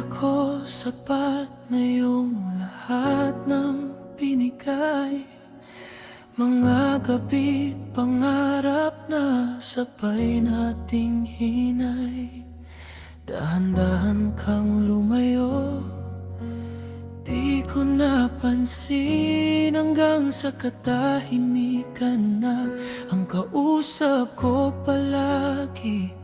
ko sapat na yung lahat ng binigay. Mga gabi't pangarap na sabay nating hinay. Dahan-dahan kang lumayo, di ko napansin hanggang sa katahimikan na ang kausap ko palagi.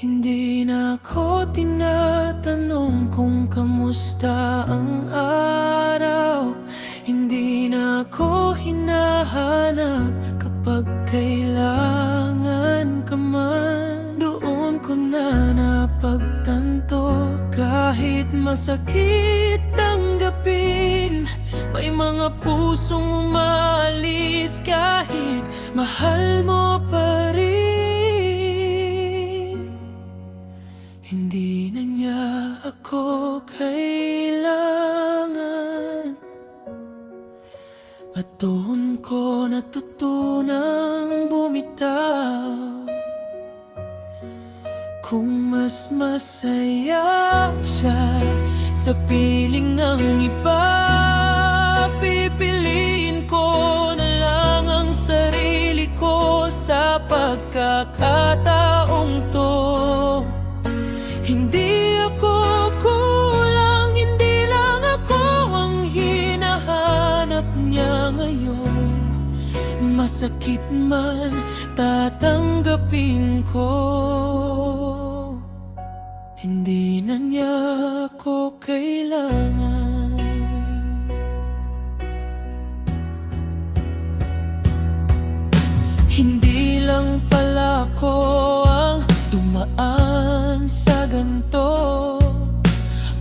Hindi na ako tinatanong kung kamusta ang araw. Hindi na ako hinahanap kapag kailangan ka man. Doon ko na napagtanto, kahit masakit tanggapin, may mga pusong umalis kahit mahal mo pa rin. Hindi na niya ako kailangan, at doon ko natutunang bumitaw. Kung mas masaya siya sa piling ng iba, pipiliin ko na lang ang sarili ko sa pagkakataong to. Hindi ako kulang, hindi lang ako ang hinahanap niya ngayon. Masakit man, tatanggapin ko. Hindi na niya ako kailangan. Hindi lang pala ako ang dumaan sa ganito.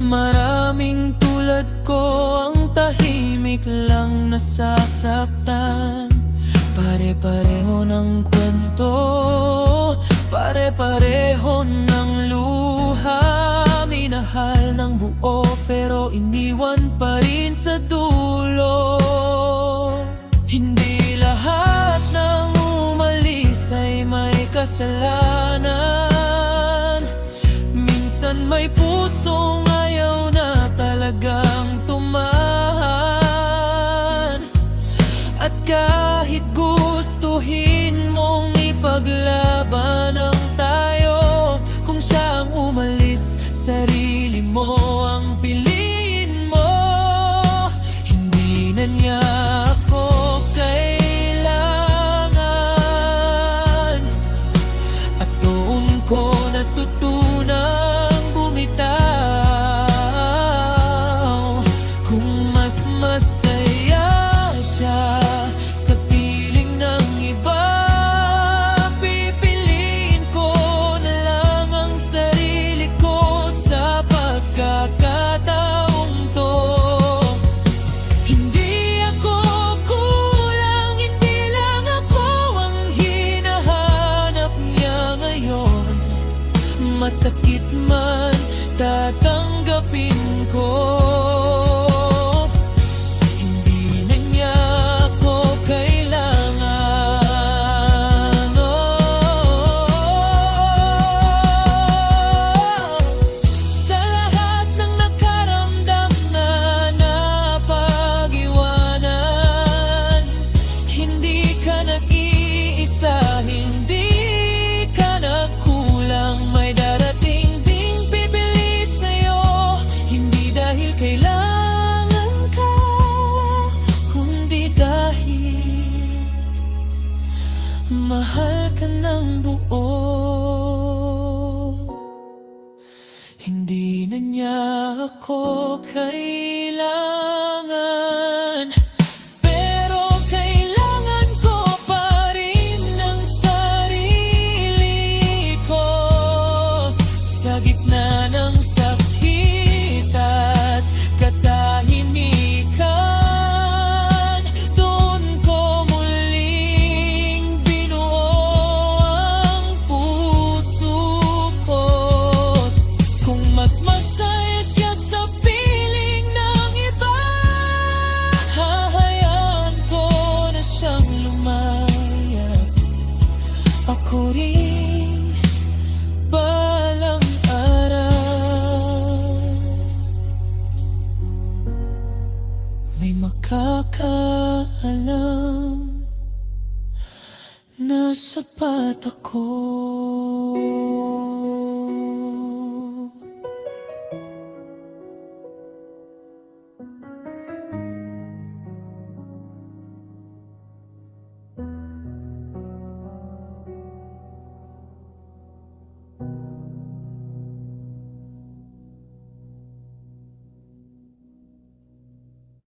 Maraming tulad ko ang tahimik lang nasasaktan. Pare-pareho ng kwento, pare-pareho ng luha. Minahal ng buo pero iniwan pa rin sa dulo. Hindi lahat ng umalis ay may kasalanan. Minsan may pusong ayaw na talagang tumahan. At kahit gustuhin mong ipaglaban ang tayo, kung siya ang umalis, sarili mo ang piliin mo. Hindi na niya ako kailangan, at doon ko natutunang bumitaw. Kung mas masaya siya sa piling ng iba, pipiliin ko na lang ang sarili ko sa pagkakataong to. Hindi ako kulang, hindi lang ako ang hinahanap niya ngayon. Masakit man, tatanggapin ko. Hindi na niya ako kailangan. Sa lahat ng nakaramdam na napag-iwanan, hindi ka nag-iisa, hindi ka nagkulang. May darating ding bibili sa'yo, hindi dahil kailangan ka, kundi dahil mahal ka ng buo. Hindi na niya ako kailangan, pero kailangan ko pa rin ng sarili ko. Sa gitna ng sakit at katahimikan, doon ko muling binuo ang puso ko. Kung mas masaya siya sa piling ng iba, sapat ako.